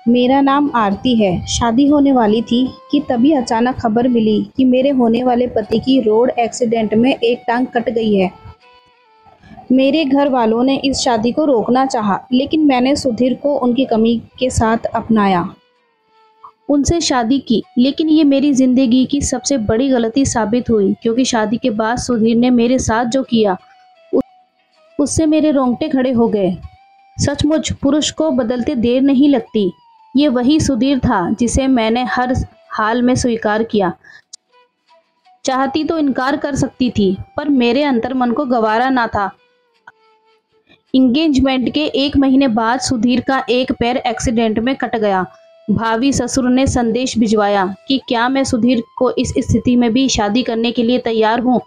मेरा नाम आरती है। शादी होने वाली थी कि तभी अचानक खबर मिली कि मेरे होने वाले पति की रोड एक्सीडेंट में एक टांग कट गई है। मेरे घर वालों ने इस शादी को रोकना चाहा, लेकिन मैंने सुधीर को उनकी कमी के साथ अपनाया। उनसे शादी की, लेकिन ये मेरी ज़िंदगी की सबसे बड़ी गलती साबित हुई, क्योंकि शादी के बाद सुधीर ने मेरे साथ जो किया उससे मेरे रोंगटे खड़े हो गए। सचमुच पुरुष को बदलते देर नहीं लगती। ये वही सुधीर था जिसे मैंने हर हाल में स्वीकार किया। चाहती तो इनकार कर सकती थी, पर मेरे अंतर्मन को गवारा ना था। इंगेजमेंट के 1 महीने बाद सुधीर का एक पैर एक्सीडेंट में कट गया। भावी ससुर ने संदेश भिजवाया कि क्या मैं सुधीर को इस स्थिति में भी शादी करने के लिए तैयार हूँ।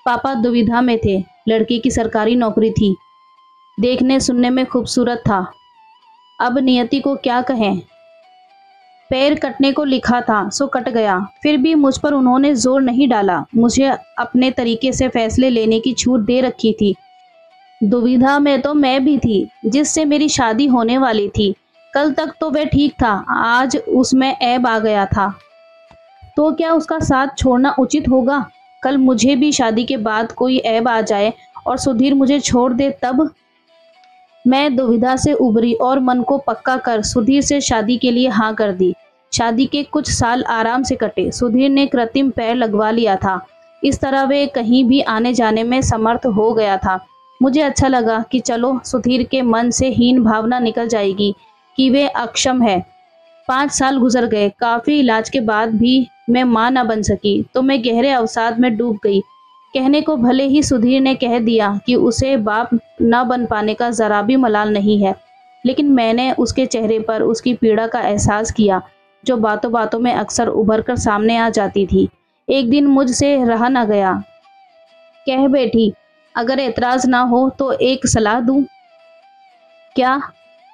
पापा दुविधा में थे। लड़की की सरकारी नौकरी थी, देखने सुनने में खूबसूरत था। अब नियति को क्या कहें। पैर कटने को लिखा था सो कट गया। फिर भी मुझ पर उन्होंने जोर नहीं डाला। मुझे अपने तरीके से फैसले लेने की छूट दे रखी थी। दुविधा में तो मैं भी थी, जिससे मेरी शादी होने वाली थी। कल तक तो वह ठीक था, आज उसमें ऐब आ गया था। तो क्या उसका साथ छोड़ना उचित होगा? कल मुझे भी शादी के बाद कोई ऐब आ जाए और सुधीर मुझे छोड़ दे तब? मैं दुविधा से उबरी और मन को पक्का कर सुधीर से शादी के लिए हाँ कर दी। शादी के कुछ साल आराम से कटे। सुधीर ने कृत्रिम पैर लगवा लिया था। इस तरह वे कहीं भी आने जाने में समर्थ हो गया था। मुझे अच्छा लगा कि चलो सुधीर के मन से हीन भावना निकल जाएगी कि वे अक्षम है। 5 साल गुजर गए। काफी इलाज के बाद भी मैं मां न बन सकी तो मैं गहरे अवसाद में डूब गई। कहने को भले ही सुधीर ने कह दिया कि उसे बाप न बन पाने का जरा भी मलाल नहीं है, लेकिन मैंने उसके चेहरे पर उसकी पीड़ा का एहसास किया, जो बातों बातों में अक्सर उभर कर सामने आ जाती थी। एक दिन मुझसे रहा न गया। कह बैठी, अगर एतराज ना हो तो एक सलाह दूं? क्या?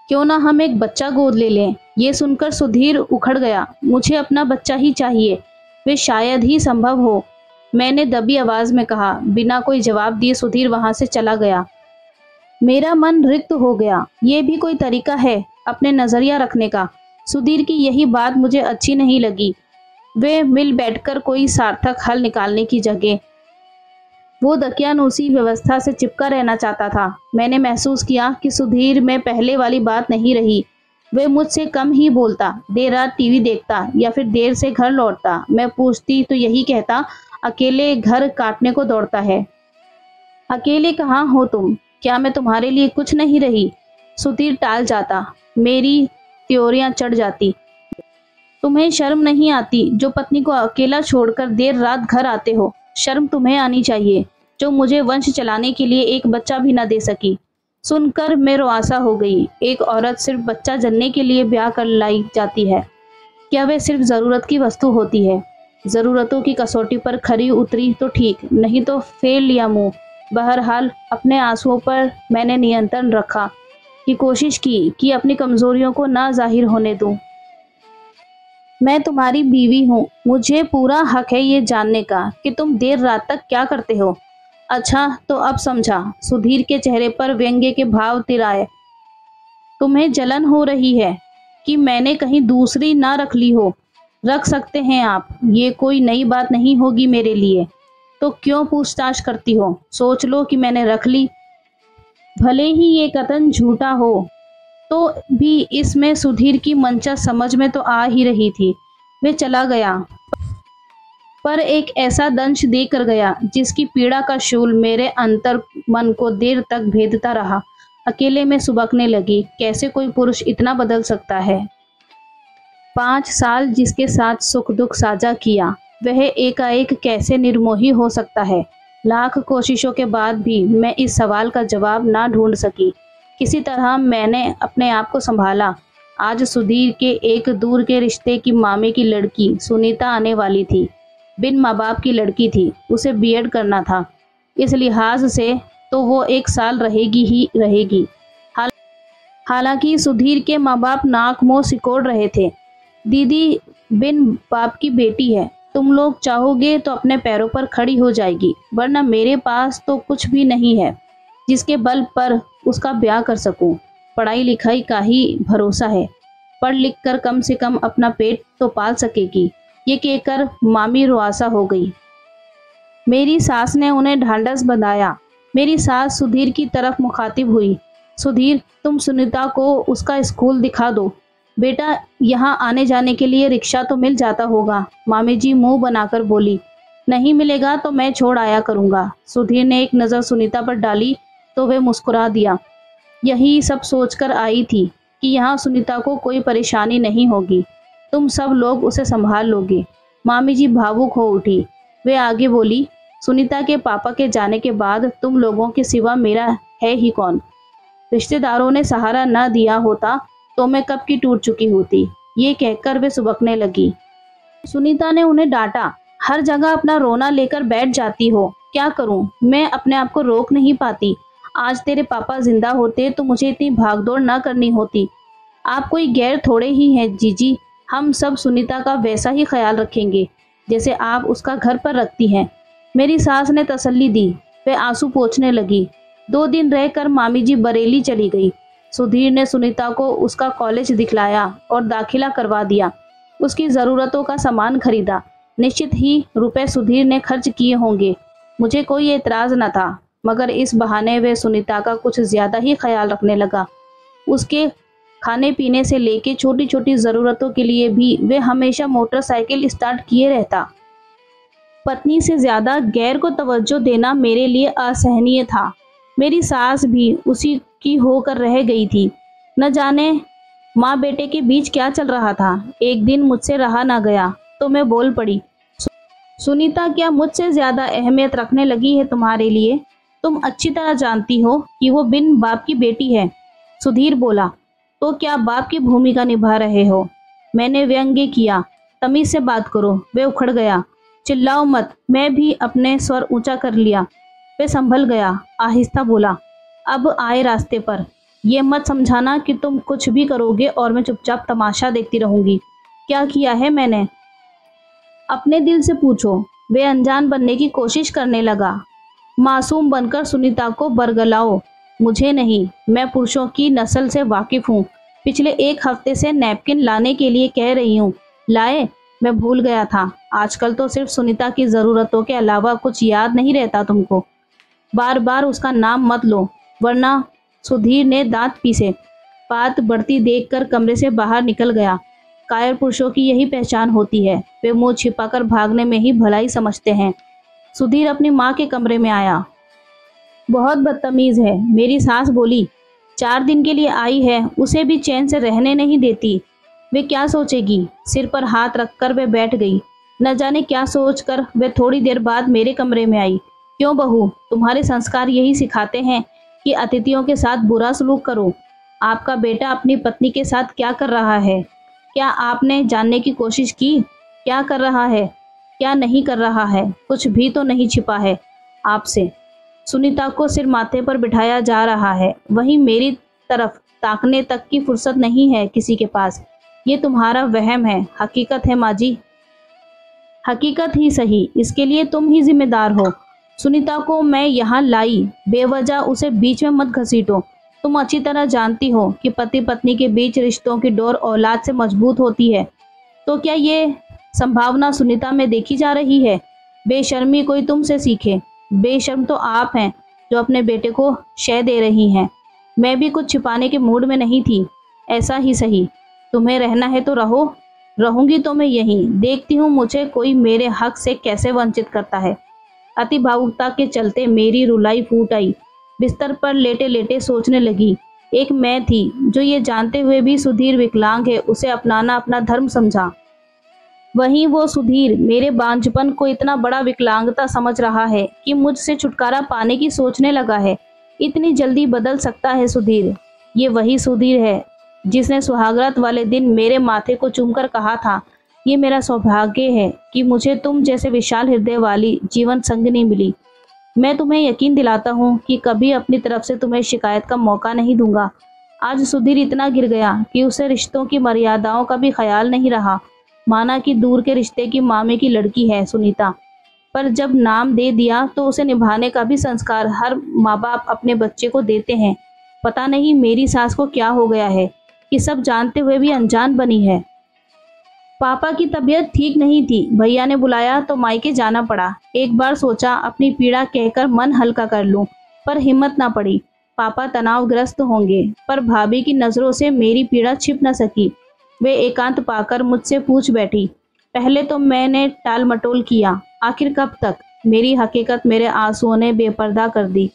क्यों ना हम एक बच्चा गोद ले लें? ये सुनकर सुधीर उखड़ गया। मुझे अपना बच्चा ही चाहिए, वे शायद ही संभव हो, मैंने दबी आवाज में कहा। बिना कोई जवाब दिए सुधीर वहां से चला गया। मेरा मन रिक्त हो गया। ये भी कोई तरीका है अपने नजरिया रखने का? सुधीर की यही बात मुझे अच्छी नहीं लगी। वे मिल बैठकर कोई सार्थक हल निकालने की जगह वो दकियानूसी व्यवस्था से चिपका रहना चाहता था। मैंने महसूस किया कि सुधीर में पहले वाली बात नहीं रही। वे मुझसे कम ही बोलता, देर रात टीवी देखता या फिर देर से घर लौटता। मैं पूछती तो यही कहता, अकेले घर काटने को दौड़ता है। अकेले कहाँ हो तुम? क्या मैं तुम्हारे लिए कुछ नहीं रही? सुधीर टाल जाता। मेरी त्योरियां चढ़ जाती। तुम्हें शर्म नहीं आती जो पत्नी को अकेला छोड़कर देर रात घर आते हो? शर्म तुम्हें आनी चाहिए जो मुझे वंश चलाने के लिए एक बच्चा भी न दे सकी। सुनकर मैं रुआसा हो गई। एक औरत सिर्फ बच्चा जनने के लिए ब्याह कर लाई जाती है? क्या वह सिर्फ जरूरत की वस्तु होती है? जरूरतों की कसौटी पर खरी उतरी तो ठीक, नहीं तो फेर लिया मुंह। बहरहाल अपने आंसुओं पर मैंने नियंत्रण रखा, की कोशिश की कि अपनी कमजोरियों को ना जाहिर होने दूं। मैं तुम्हारी बीवी हूँ, मुझे पूरा हक है ये जानने का कि तुम देर रात तक क्या करते हो। अच्छा तो अब समझा। सुधीर के चेहरे पर व्यंग्य के भाव तिराए। तुम्हें जलन हो रही है कि मैंने कहीं दूसरी ना रख ली हो? रख सकते हैं आप, ये कोई नई बात नहीं होगी मेरे लिए। तो क्यों पूछताछ करती हो? सोच लो कि मैंने रख ली। भले ही ये कथन झूठा हो तो भी इसमें सुधीर की मंशा समझ में तो आ ही रही थी। वे चला गया, पर एक ऐसा दंश देकर गया जिसकी पीड़ा का शूल मेरे अंतर मन को देर तक भेदता रहा। अकेले में सुबकने लगी, कैसे कोई पुरुष इतना बदल सकता है? 5 साल जिसके साथ सुख दुख साझा किया, वह एकाएक कैसे निर्मोही हो सकता है? लाख कोशिशों के बाद भी मैं इस सवाल का जवाब ना ढूंढ सकी। किसी तरह मैंने अपने आप को संभाला। आज सुधीर के एक दूर के रिश्ते की मामे की लड़की सुनीता आने वाली थी। बिन माँ बाप की लड़की थी, उसे बीएड करना था। इस लिहाज से तो वो 1 साल रहेगी ही रहेगी। हालांकि सुधीर के माँ बाप नाक मुंह सिकोड़ रहे थे। दीदी बिन बाप की बेटी है, तुम लोग चाहोगे तो अपने पैरों पर खड़ी हो जाएगी, वरना मेरे पास तो कुछ भी नहीं है जिसके बल पर उसका ब्याह कर सकूं। पढ़ाई लिखाई का ही भरोसा है। पढ़ लिख कर कम से कम अपना पेट तो पाल सकेगी। ये कहकर मामी रुआसा हो गई। मेरी सास ने उन्हें ढांढस बंधाया। मेरी सास सुधीर की तरफ मुखातिब हुई। सुधीर, तुम सुनीता को उसका स्कूल दिखा दो। बेटा, यहाँ आने जाने के लिए रिक्शा तो मिल जाता होगा। मामी जी मुंह बनाकर बोली। नहीं मिलेगा तो मैं छोड़ आया करूँगा। सुधीर ने एक नज़र सुनीता पर डाली तो वे मुस्कुरा दिया। यही सब सोचकर आई थी कि यहाँ सुनीता को कोई परेशानी नहीं होगी। तुम सब लोग उसे संभाल लोगे। मामी जी भावुक हो उठी। वे आगे बोली, सुनीता के पापा के जाने के बाद तुम लोगों के सिवा मेरा है ही कौन। रिश्तेदारों ने सहारा न दिया होता तो मैं कब की टूट चुकी होती। ये कहकर वे सुबकने लगी। सुनीता ने उन्हें डांटा। हर जगह अपना रोना लेकर बैठ जाती हो। क्या करूं, मैं अपने आप को रोक नहीं पाती। आज तेरे पापा जिंदा होते तो मुझे इतनी भागदौड़ न करनी होती। आप कोई गैर थोड़े ही हैं जीजी। हम सब सुनीता का वैसा ही ख्याल रखेंगे जैसे आप उसका घर पर रखती हैं। मेरी सास ने तसल्ली दी। वे आंसू पोंछने लगी। 2 दिन रहकर मामी जी बरेली चली गई। सुधीर ने सुनीता को उसका कॉलेज दिखलाया और दाखिला करवा दिया। उसकी ज़रूरतों का सामान खरीदा। निश्चित ही रुपए सुधीर ने खर्च किए होंगे। मुझे कोई एतराज़ न था, मगर इस बहाने वे सुनीता का कुछ ज़्यादा ही ख्याल रखने लगा। उसके खाने पीने से लेके छोटी छोटी ज़रूरतों के लिए भी वे हमेशा मोटरसाइकिल स्टार्ट किए रहता। पत्नी से ज़्यादा गैर को तवज्जो देना मेरे लिए असहनीय था। मेरी सास भी उसी की होकर रह गई थी। न जाने माँ बेटे के बीच क्या चल रहा था। एक दिन मुझसे रहा ना गया तो मैं बोल पड़ी, सुनीता क्या मुझसे ज़्यादा अहमियत रखने लगी है तुम्हारे लिए? तुम अच्छी तरह जानती हो कि वो बिन बाप की बेटी है। सुधीर बोला, तो क्या बाप की भूमिका निभा रहे हो? मैंने व्यंग्य किया। तमीज़ से बात करो। वे उखड़ गया। चिल्लाओ मत। मैं भी अपने स्वर ऊंचा कर लिया। वे संभल गया। आहिस्ता बोला, अब आए रास्ते पर। ये मत समझाना कि तुम कुछ भी करोगे और मैं चुपचाप तमाशा देखती रहूंगी। क्या किया है मैंने? अपने दिल से पूछो। वे अनजान बनने की कोशिश करने लगा। मासूम बनकर सुनीता को बरगलाओ। मुझे नहीं, मैं पुरुषों की नस्ल से वाकिफ हूँ। पिछले 1 हफ्ते से नैपकिन लाने के लिए कह रही हूँ। लाए? मैं भूल गया था। आजकल तो सिर्फ सुनीता की ज़रूरतों के अलावा कुछ याद नहीं रहता तुमको। बार बार उसका नाम मत लो, वरना। सुधीर ने दांत पीसे। बात बढ़ती देखकर कमरे से बाहर निकल गया। कायर पुरुषों की यही पहचान होती है। वे मुंह छिपाकर भागने में ही भलाई समझते हैं। सुधीर अपनी माँ के कमरे में आया। बहुत बदतमीज़ है, मेरी सास बोली। 4 दिन के लिए आई है, उसे भी चैन से रहने नहीं देती। वे क्या सोचेगी? सिर पर हाथ रखकर वे बैठ गई। न जाने क्या सोचकर वे थोड़ी देर बाद मेरे कमरे में आई। क्यों बहू, तुम्हारे संस्कार यही सिखाते हैं कि अतिथियों के साथ बुरा सलूक करो। आपका बेटा अपनी पत्नी के साथ क्या कर रहा है? क्या आपने जानने की कोशिश की? क्या कर रहा है, क्या नहीं कर रहा है? कुछ भी तो नहीं छिपा है आपसे। सुनीता को सिर माथे पर बिठाया जा रहा है, वहीं मेरी तरफ ताकने तक की फुर्सत नहीं है किसी के पास। ये तुम्हारा वहम है, हकीकत है माँ जी। हकीकत ही सही, इसके लिए तुम ही जिम्मेदार हो। सुनीता को मैं यहाँ लाई, बेवजह उसे बीच में मत घसीटो। तुम अच्छी तरह जानती हो कि पति पत्नी के बीच रिश्तों की डोर औलाद से मजबूत होती है। तो क्या ये संभावना सुनीता में देखी जा रही है? बेशर्मी कोई तुमसे सीखे। बेशर्म तो आप हैं जो अपने बेटे को शय दे रही हैं। मैं भी कुछ छिपाने के मूड में नहीं थी। ऐसा ही सही, तुम्हें रहना है तो रहो। रहूंगी तो मैं यहीं, देखती हूँ मुझे कोई मेरे हक से कैसे वंचित करता है। अति भावुकता के चलते मेरी रुलाई फूट आई। बिस्तर पर लेटे लेटे सोचने लगी। एक मैं थी जो ये जानते हुए भी सुधीर विकलांग है, उसे अपनाना अपना धर्म समझा। वहीं वो सुधीर मेरे बांझपन को इतना बड़ा विकलांगता समझ रहा है कि मुझसे छुटकारा पाने की सोचने लगा है। इतनी जल्दी बदल सकता है सुधीर? ये वही सुधीर है जिसने सुहागरात वाले दिन मेरे माथे को चूमकर कहा था, ये मेरा सौभाग्य है कि मुझे तुम जैसे विशाल हृदय वाली जीवन संगिनी मिली। मैं तुम्हें यकीन दिलाता हूँ कि कभी अपनी तरफ से तुम्हें शिकायत का मौका नहीं दूंगा। आज सुधीर इतना गिर गया कि उसे रिश्तों की मर्यादाओं का भी ख्याल नहीं रहा। माना कि दूर के रिश्ते की मामे की लड़की है सुनीता, पर जब नाम दे दिया तो उसे निभाने का भी संस्कार हर माँ बाप अपने बच्चे को देते हैं। पता नहीं मेरी सास को क्या हो गया है, कि सब जानते हुए भी अनजान बनी है। पापा की तबीयत ठीक नहीं थी, भैया ने बुलाया तो मायके जाना पड़ा। एक बार सोचा अपनी पीड़ा कहकर मन हल्का कर लूं, पर हिम्मत ना पड़ी। पापा तनावग्रस्त होंगे, पर भाभी की नज़रों से मेरी पीड़ा छिप न सकी। वे एकांत पाकर मुझसे पूछ बैठी। पहले तो मैंने टाल मटोल किया, आखिर कब तक। मेरी हकीकत मेरे आंसुओं ने बेपर्दा कर दी।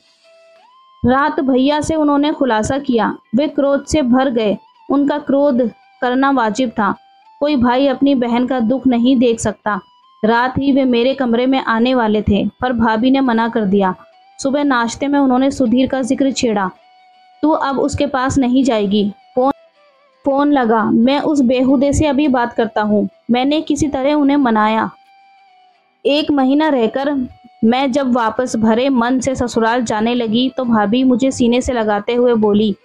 रात भैया से उन्होंने खुलासा किया। वे क्रोध से भर गए। उनका क्रोध करना वाजिब था। कोई भाई अपनी बहन का दुख नहीं देख सकता। रात ही वे मेरे कमरे में आने वाले थे, पर भाभी ने मना कर दिया। सुबह नाश्ते में उन्होंने सुधीर का जिक्र छेड़ा। तू अब उसके पास नहीं जाएगी। फोन लगा, मैं उस बेहुदे से अभी बात करता हूँ। मैंने किसी तरह उन्हें मनाया। 1 महीना रहकर मैं जब वापस भरे मन से ससुराल जाने लगी तो भाभी मुझे सीने से लगाते हुए बोली,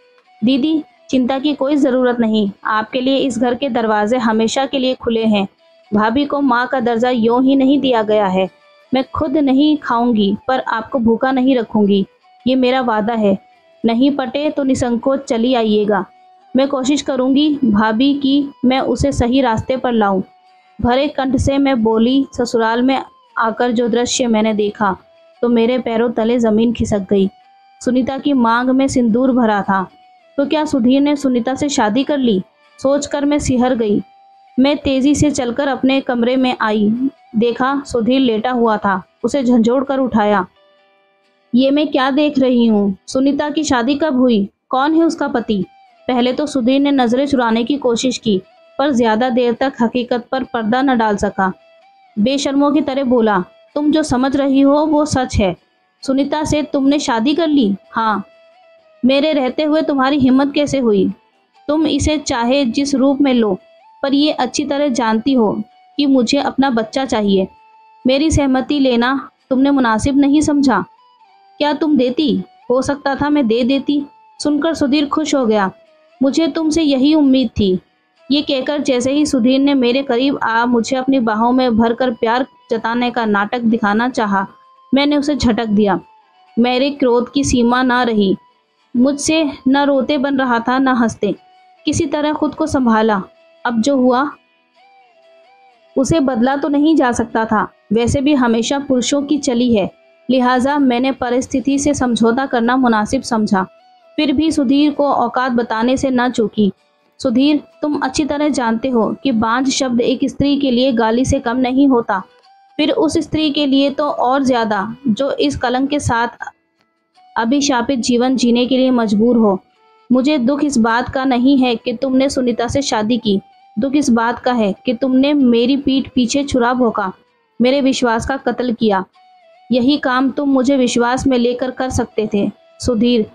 दीदी चिंता की कोई ज़रूरत नहीं, आपके लिए इस घर के दरवाजे हमेशा के लिए खुले हैं। भाभी को माँ का दर्जा यूं ही नहीं दिया गया है। मैं खुद नहीं खाऊंगी, पर आपको भूखा नहीं रखूंगी, ये मेरा वादा है। नहीं पटे तो निसंकोच चली आइएगा। मैं कोशिश करूंगी भाभी की मैं उसे सही रास्ते पर लाऊं। भरे कंठ से मैं बोली, ससुराल में आकर जो दृश्य मैंने देखा तो मेरे पैरों तले ज़मीन खिसक गई। सुनीता की मांग में सिंदूर भरा था, तो क्या सुधीर ने सुनीता से शादी कर ली? सोचकर मैं सिहर गई। मैं तेजी से चलकर अपने कमरे में आई। देखा सुधीर लेटा हुआ था। उसे झंझोड़ कर उठाया। ये मैं क्या देख रही हूँ? सुनीता की शादी कब हुई? कौन है उसका पति? पहले तो सुधीर ने नजरें चुराने की कोशिश की, पर ज्यादा देर तक हकीकत पर पर्दा न डाल सका। बेशर्मों की तरह बोला, तुम जो समझ रही हो वो सच है। सुनीता से तुमने शादी कर ली? हाँ। मेरे रहते हुए तुम्हारी हिम्मत कैसे हुई? तुम इसे चाहे जिस रूप में लो, पर ये अच्छी तरह जानती हो कि मुझे अपना बच्चा चाहिए। मेरी सहमति लेना तुमने मुनासिब नहीं समझा। क्या तुम देती? हो सकता था मैं दे देती। सुनकर सुधीर खुश हो गया। मुझे तुमसे यही उम्मीद थी। ये कहकर जैसे ही सुधीर ने मेरे करीब आ मुझे अपनी बाहों में भरकर प्यार जताने का नाटक दिखाना चाहा, मैंने उसे झटक दिया। मेरे क्रोध की सीमा ना रही। मुझसे न रोते बन रहा था न हंसते। किसी तरह खुद को संभाला। अब जो हुआ उसे बदला तो नहीं जा सकता था। वैसे भी हमेशा पुरुषों की चली है, लिहाजा मैंने परिस्थिति से समझौता करना मुनासिब समझा। फिर भी सुधीर को औकात बताने से न चूकी। सुधीर, तुम अच्छी तरह जानते हो कि बांझ शब्द एक स्त्री के लिए गाली से कम नहीं होता, फिर उस स्त्री के लिए तो और ज्यादा जो इस कलंक के साथ अभिशापित जीवन जीने के लिए मजबूर हो। मुझे दुख इस बात का नहीं है कि तुमने सुनीता से शादी की। दुख इस बात का है कि तुमने मेरी पीठ पीछे छुरा भोंका, मेरे विश्वास का कत्ल किया। यही काम तुम मुझे विश्वास में लेकर कर सकते थे। सुधीर,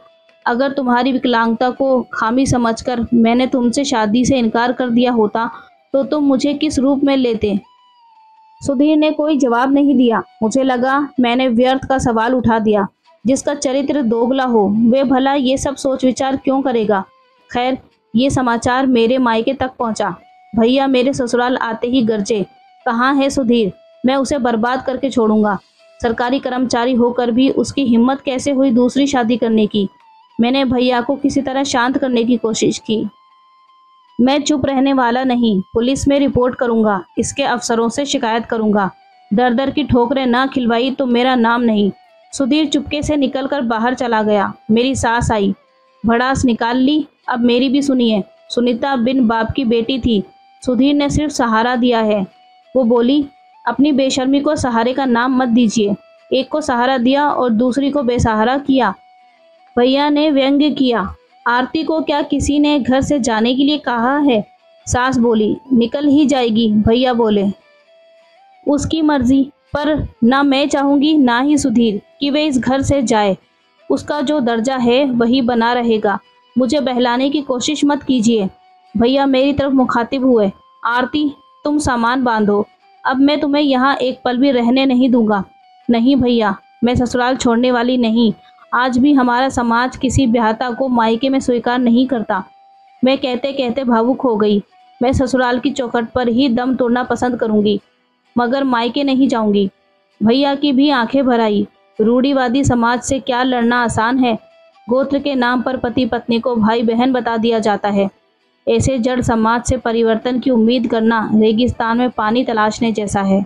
अगर तुम्हारी विकलांगता को खामी समझकर मैंने तुमसे शादी से इनकार कर दिया होता तो तुम मुझे किस रूप में लेते? सुधीर ने कोई जवाब नहीं दिया। मुझे लगा मैंने व्यर्थ का सवाल उठा दिया। जिसका चरित्र दोगला हो वे भला ये सब सोच विचार क्यों करेगा? खैर, ये समाचार मेरे मायके तक पहुंचा। भैया मेरे ससुराल आते ही गरजे, कहाँ है सुधीर? मैं उसे बर्बाद करके छोड़ूंगा। सरकारी कर्मचारी होकर भी उसकी हिम्मत कैसे हुई दूसरी शादी करने की? मैंने भैया को किसी तरह शांत करने की कोशिश की। मैं चुप रहने वाला नहीं, पुलिस में रिपोर्ट करूंगा, इसके अफसरों से शिकायत करूंगा। दर दर की ठोकरें ना खिलवाई तो मेरा नाम नहीं। सुधीर चुपके से निकलकर बाहर चला गया। मेरी सास आई, भड़ास निकाल ली। अब मेरी भी सुनिए। सुनीता बिन बाप की बेटी थी। सुधीर ने सिर्फ सहारा दिया है। वो बोली, अपनी बेशर्मी को सहारे का नाम मत दीजिए। एक को सहारा दिया और दूसरी को बेसहारा किया। भैया ने व्यंग्य किया। आरती को क्या किसी ने घर से जाने के लिए कहा है? सास बोली, निकल ही जाएगी। भैया बोले, उसकी मर्जी, पर ना मैं चाहूंगी ना ही सुधीर कि वे इस घर से जाए। उसका जो दर्जा है वही बना रहेगा। मुझे बहलाने की कोशिश मत कीजिए। भैया मेरी तरफ मुखातिब हुए। आरती, तुम सामान बांधो, अब मैं तुम्हें यहाँ एक पल भी रहने नहीं दूंगा। नहीं भैया, मैं ससुराल छोड़ने वाली नहीं। आज भी हमारा समाज किसी ब्याहता को मायके में स्वीकार नहीं करता। मैं कहते कहते भावुक हो गई। मैं ससुराल की चौखट पर ही दम तोड़ना पसंद करूंगी, मगर मायके नहीं जाऊंगी। भैया की भी आंखें भर आई। रूढ़िवादी समाज से क्या लड़ना आसान है? गोत्र के नाम पर पति पत्नी को भाई बहन बता दिया जाता है। ऐसे जड़ समाज से परिवर्तन की उम्मीद करना रेगिस्तान में पानी तलाशने जैसा है।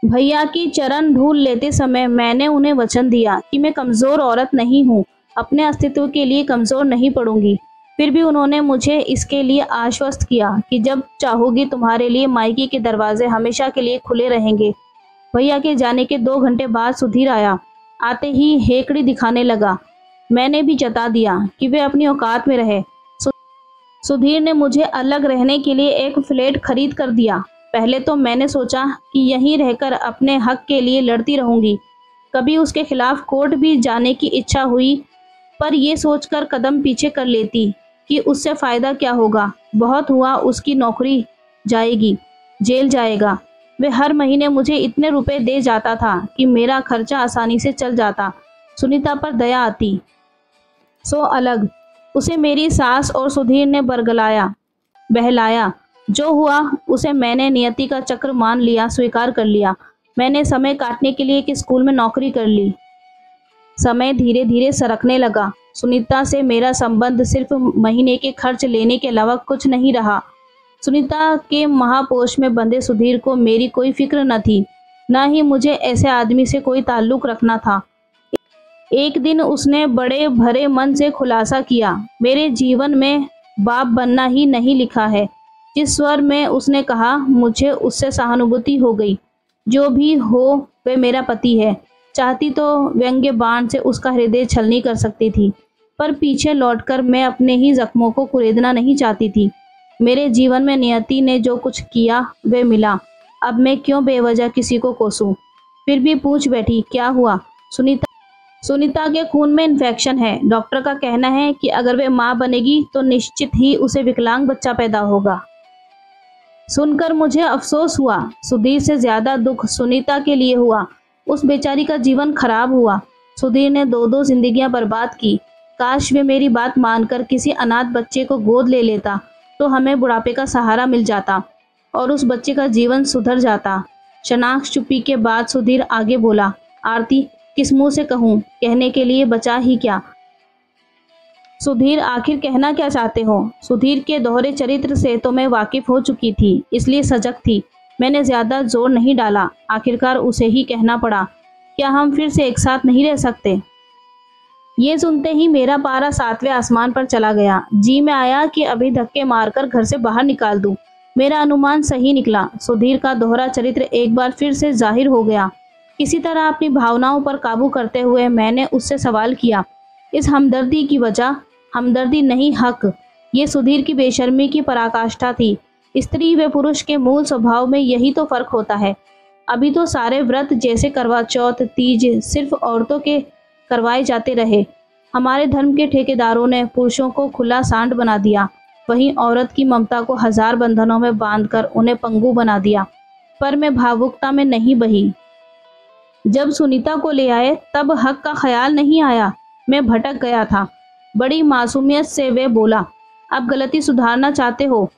भैया की चरण धूल लेते समय मैंने उन्हें वचन दिया कि मैं कमज़ोर औरत नहीं हूँ, अपने अस्तित्व के लिए कमज़ोर नहीं पड़ूंगी। फिर भी उन्होंने मुझे इसके लिए आश्वस्त किया कि जब चाहोगी तुम्हारे लिए मायके के दरवाजे हमेशा के लिए खुले रहेंगे। भैया के जाने के 2 घंटे बाद सुधीर आया। आते ही हेकड़ी दिखाने लगा। मैंने भी जता दिया कि वे अपनी औकात में रहे। सुधीर ने मुझे अलग रहने के लिए एक फ्लैट खरीद कर दिया। पहले तो मैंने सोचा कि यहीं रहकर अपने हक के लिए लड़ती रहूंगी। कभी उसके खिलाफ कोर्ट भी जाने की इच्छा हुई, पर यह सोचकर कदम पीछे कर लेती कि उससे फ़ायदा क्या होगा। बहुत हुआ उसकी नौकरी जाएगी, जेल जाएगा। वे हर महीने मुझे इतने रुपए दे जाता था कि मेरा खर्चा आसानी से चल जाता। सुनीता पर दया आती। सो अलग उसे मेरी सास और सुधीर ने बरगलाया, बहलाया। जो हुआ उसे मैंने नियति का चक्र मान लिया, स्वीकार कर लिया। मैंने समय काटने के लिए एक स्कूल में नौकरी कर ली। समय धीरे धीरे सरकने लगा। सुनीता से मेरा संबंध सिर्फ महीने के खर्च लेने के अलावा कुछ नहीं रहा। सुनीता के महापोश में बंधे सुधीर को मेरी कोई फिक्र न थी, न ही मुझे ऐसे आदमी से कोई ताल्लुक रखना था। एक दिन उसने बड़े भरे मन से खुलासा किया, मेरे जीवन में बाप बनना ही नहीं लिखा है। जिस स्वर में उसने कहा, मुझे उससे सहानुभूति हो गई। जो भी हो वह मेरा पति है। चाहती तो व्यंग्य बाण से उसका हृदय छलनी कर सकती थी, पर पीछे लौटकर मैं अपने ही जख्मों को कुरेदना नहीं चाहती थी। मेरे जीवन में नियति ने जो कुछ किया वह मिला। अब मैं क्यों बेवजह किसी को कोसूं। फिर भी पूछ बैठी, क्या हुआ? सुनीता के खून में इन्फेक्शन है। डॉक्टर का कहना है कि अगर वे मां बनेगी तो निश्चित ही उसे विकलांग बच्चा पैदा होगा। सुनकर मुझे अफसोस हुआ। सुधीर से ज्यादा दुख सुनीता के लिए हुआ। उस बेचारी का जीवन खराब हुआ। सुधीर ने 2-2 जिंदगियां बर्बाद की। काश वे मेरी बात मानकर किसी अनाथ बच्चे को गोद ले लेता तो हमें बुढ़ापे का सहारा मिल जाता और उस बच्चे का जीवन सुधर जाता। शनाख्त चुप्पी के बाद सुधीर आगे बोला, आरती, किस मुंह से कहूँ? कहने के लिए बचा ही क्या? सुधीर, आखिर कहना क्या चाहते हो? सुधीर के दोहरे चरित्र से तो मैं वाकिफ हो चुकी थी, इसलिए सजग थी। मैंने ज्यादा जोर नहीं डाला। आखिरकार उसे ही कहना पड़ा, क्या हम फिर से एक साथ नहीं रह सकते? ये सुनते ही मेरा पारा 7वें आसमान पर चला गया। जी में आया कि अभी धक्के मारकर घर से बाहर निकाल दूं। मेरा अनुमान सही निकला। सुधीर का दोहरा चरित्र एक बार फिर से जाहिर हो गया। किसी तरह अपनी भावनाओं पर काबू करते हुए मैंने उससे सवाल किया, इस हमदर्दी की वजह? हमदर्दी नहीं, हक। ये सुधीर की बेशर्मी की पराकाष्ठा थी। स्त्री व पुरुष के मूल स्वभाव में यही तो फर्क होता है। अभी तो सारे व्रत जैसे करवा चौथ, तीज सिर्फ औरतों के करवाए जाते रहे। हमारे धर्म के ठेकेदारों ने पुरुषों को खुला सांड बना दिया, वहीं औरत की ममता को 1000 बंधनों में बांधकर उन्हें पंगु बना दिया। पर मैं भावुकता में नहीं बही। जब सुनीता को ले आए तब हक का ख्याल नहीं आया। मैं भटक गया था। बड़ी मासूमियत से वे बोला, अब गलती सुधारना चाहते हो?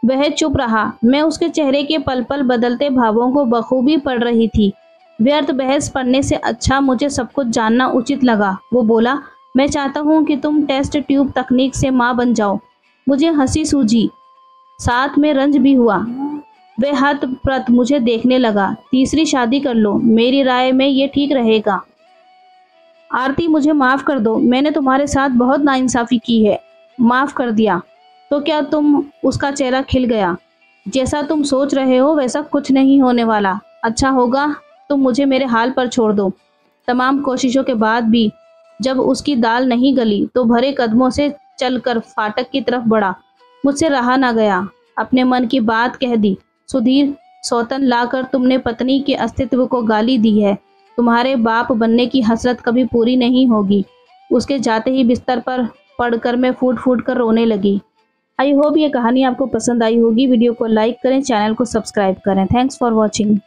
वह चुप रहा। मैं उसके चेहरे के पल पल बदलते भावों को बखूबी पढ़ रही थी। व्यर्थ बहस पढ़ने से अच्छा मुझे सब कुछ जानना उचित लगा। वो बोला, मैं चाहता हूँ कि तुम टेस्ट ट्यूब तकनीक से माँ बन जाओ। मुझे हंसी सूझी, साथ में रंज भी हुआ। वह हत प्रत मुझे देखने लगा। तीसरी शादी कर लो, मेरी राय में ये ठीक रहेगा। आरती, मुझे माफ कर दो। मैंने तुम्हारे साथ बहुत नाइंसाफी की है। माफ कर दिया तो क्या? तुम? उसका चेहरा खिल गया। जैसा तुम सोच रहे हो वैसा कुछ नहीं होने वाला। अच्छा होगा तुम मुझे मेरे हाल पर छोड़ दो। तमाम कोशिशों के बाद भी जब उसकी दाल नहीं गली तो भरे कदमों से चलकर फाटक की तरफ बढ़ा। मुझसे रहा ना गया। अपने मन की बात कह दी। सुधीर, सौतन लाकर तुमने पत्नी के अस्तित्व को गाली दी है। तुम्हारे बाप बनने की हसरत कभी पूरी नहीं होगी। उसके जाते ही बिस्तर पर पड़कर मैं फूट फूट कर रोने लगी। आई होप ये कहानी आपको पसंद आई होगी। वीडियो को लाइक करें, चैनल को सब्सक्राइब करें। Thanks for watching.